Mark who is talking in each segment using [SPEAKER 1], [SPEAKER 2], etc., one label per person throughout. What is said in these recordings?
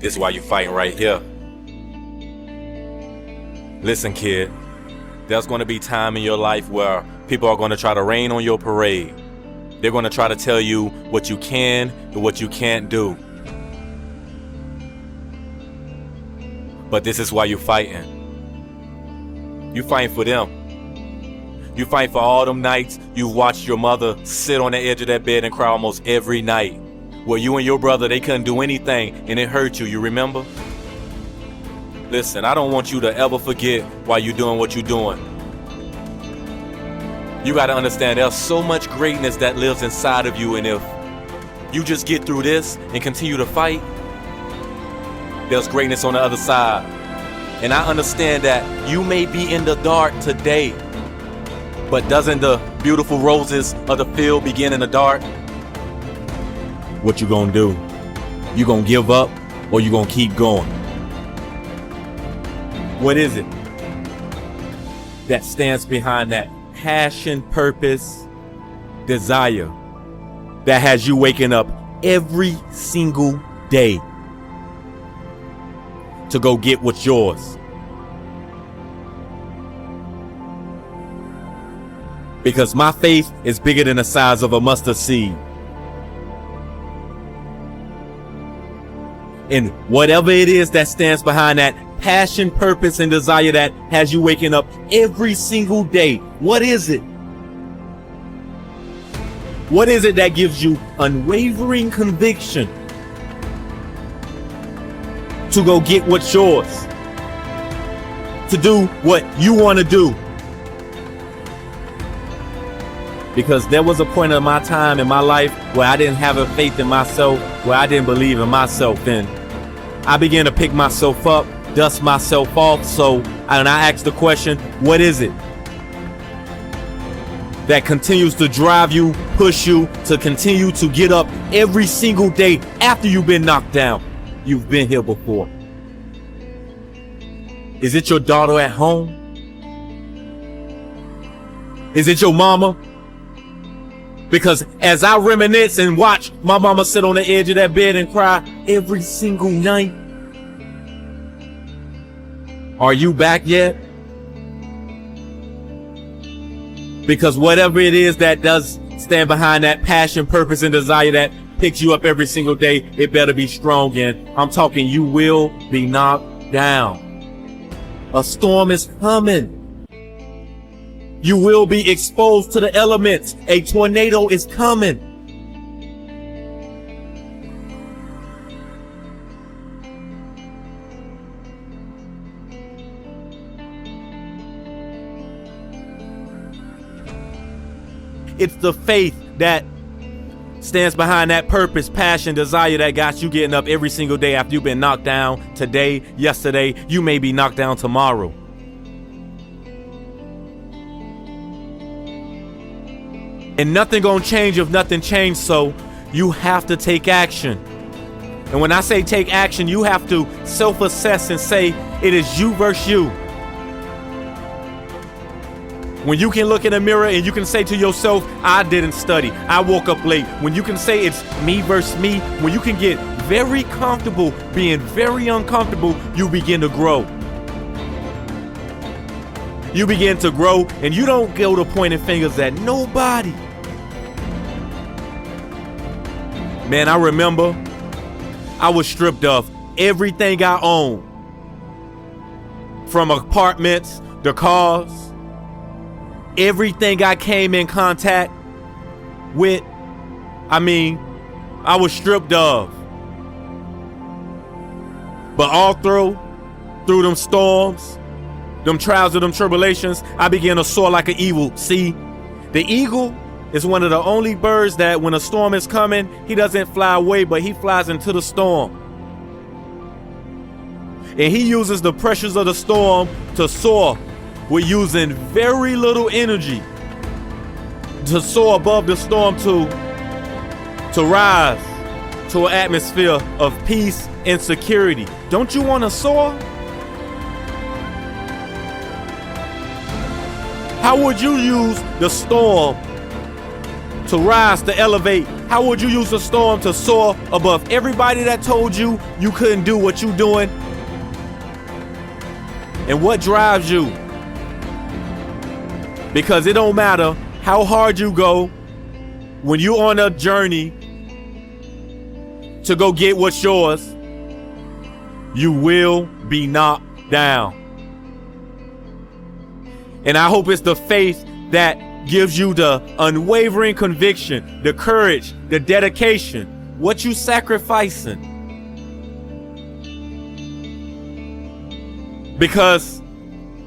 [SPEAKER 1] This is why you fighting right here. Listen, kid, there's going to be time in your life where people are going to try to rain on your parade. They're going to try to tell you what you can and what you can't do. But this is why you're fighting. You fighting for them. You fight for all them nights you watched your mother sit on the edge of that bed and cry almost every night. Where you and your brother, they couldn't do anything and it hurt you, you remember? Listen, I don't want you to ever forget why you're doing what you're doing. You gotta understand there's so much greatness that lives inside of you, and if you just get through this and continue to fight, there's greatness on the other side. And I understand that you may be in the dark today, but doesn't the beautiful roses of the field begin in the dark? What you gonna do? You gonna give up or you gonna keep going? What is it that stands behind that passion, purpose, desire that has you waking up every single day to go get what's yours? Because my faith is bigger than the size of a mustard seed. And whatever it is that stands behind that passion, purpose, and desire that has you waking up every single day, what is it? What is it that gives you unwavering conviction to go get what's yours? To do what you want to do? Because there was a point in my time in my life where I didn't have a faith in myself, where I didn't believe in myself, and I began to pick myself up, dust myself off. And I asked the question, what is it that continues to drive you, push you to continue to get up every single day after you've been knocked down? You've been here before. Is it your daughter at home? Is it your mama? Because as I reminisce and watch my mama sit on the edge of that bed and cry every single night, are you back yet? Because whatever it is that does stand behind that passion, purpose, and desire that picks you up every single day, it better be strong. And I'm talking, you will be knocked down. A storm is coming. You will be exposed to the elements. A tornado is coming. It's the faith that stands behind that purpose, passion, desire that got you getting up every single day after you've been knocked down today, yesterday. You may be knocked down tomorrow. And nothing gonna change if nothing changed, so you have to take action. And when I say take action, you have to self-assess and say it is you versus you. When you can look in the mirror and you can say to yourself, I didn't study, I woke up late. When you can say it's me versus me, when you can get very comfortable being very uncomfortable, you begin to grow. You begin to grow, and you don't go to pointing fingers at nobody. Man, I remember I was stripped of everything I owned. From apartments, the cars, everything I came in contact with. I was stripped of. But all through them storms, them trials and them tribulations, I began to soar like an eagle. See, the eagle is one of the only birds that when a storm is coming, he doesn't fly away, but he flies into the storm. And he uses the pressures of the storm to soar with using very little energy to soar above the storm, to rise to an atmosphere of peace and security. Don't you want to soar? How would you use the storm to rise, to elevate, How would you use a storm to soar above everybody that told you you couldn't do what you're doing? And what drives you? Because it don't matter how hard you go, when you're on a journey to go get what's yours, you will be knocked down. And I hope it's the faith that gives you the unwavering conviction, the courage, the dedication, what you sacrificing. Because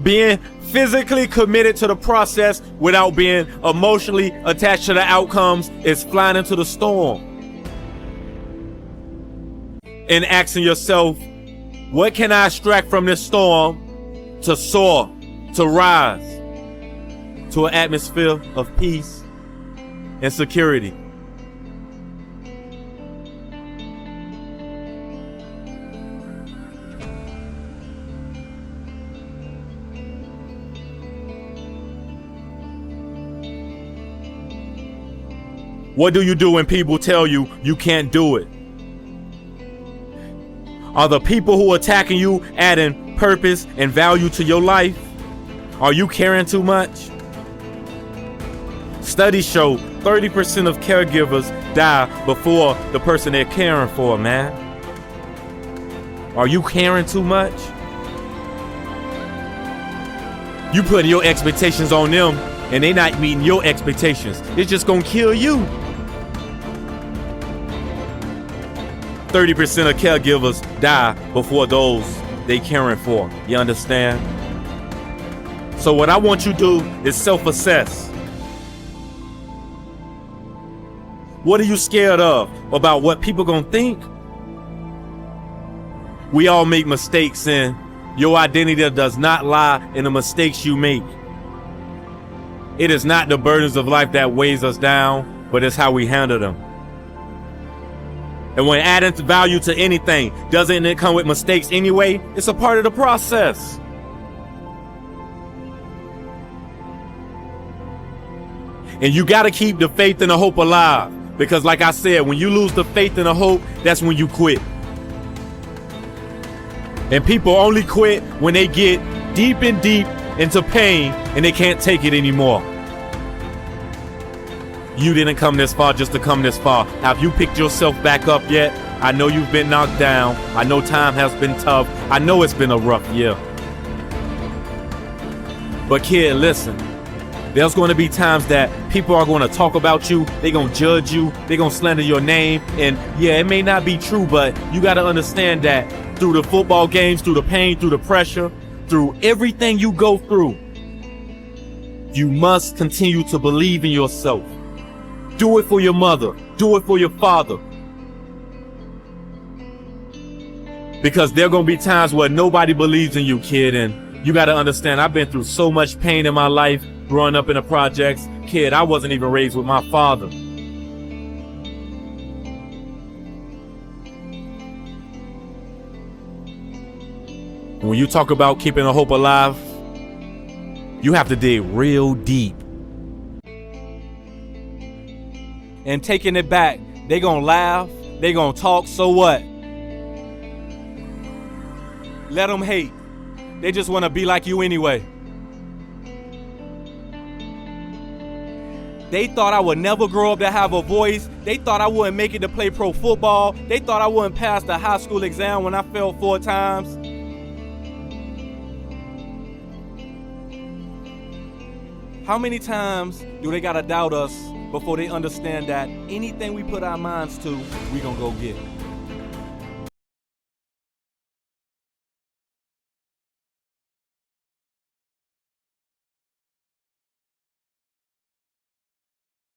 [SPEAKER 1] being physically committed to the process without being emotionally attached to the outcomes is flying into the storm. And asking yourself, what can I extract from this storm to soar, to rise to an atmosphere of peace and security? What do you do when people tell you you can't do it? Are the people who are attacking you adding purpose and value to your life? Are you caring too much? Studies show 30% of caregivers die before the person they're caring for, man. Are you caring too much? You putting your expectations on them and they not meeting your expectations. It's just gonna kill you. 30% of caregivers die before those they caring for. You understand? So what I want you to do is self-assess. What are you scared of? About what people gonna think? We all make mistakes, and your identity does not lie in the mistakes you make. It is not the burdens of life that weighs us down, but it's how we handle them. And when adding value to anything, doesn't it come with mistakes anyway? It's a part of the process. And you got to keep the faith and the hope alive. Because like I said, when you lose the faith and the hope, that's when you quit. And people only quit when they get deep into pain and they can't take it anymore. You didn't come this far just to come this far. Have you picked yourself back up yet? I know you've been knocked down. I know time has been tough. I know it's been a rough year. But kid, listen. There's going to be times that people are going to talk about you. They're going to judge you. They're going to slander your name. And yeah, it may not be true, but you got to understand that through the football games, through the pain, through the pressure, through everything you go through, you must continue to believe in yourself. Do it for your mother. Do it for your father. Because there are going to be times where nobody believes in you, kid. And you got to understand, I've been through so much pain in my life growing up in the projects. Kid, I wasn't even raised with my father. And when you talk about keeping a hope alive, you have to dig real deep. And taking it back, they gonna laugh, they gonna talk, so what? Let them hate. They just wanna be like you anyway. They thought I would never grow up to have a voice. They thought I wouldn't make it to play pro football. They thought I wouldn't pass the high school exam when I failed 4 times. How many times do they gotta doubt us before they understand that anything we put our minds to, we gonna go get?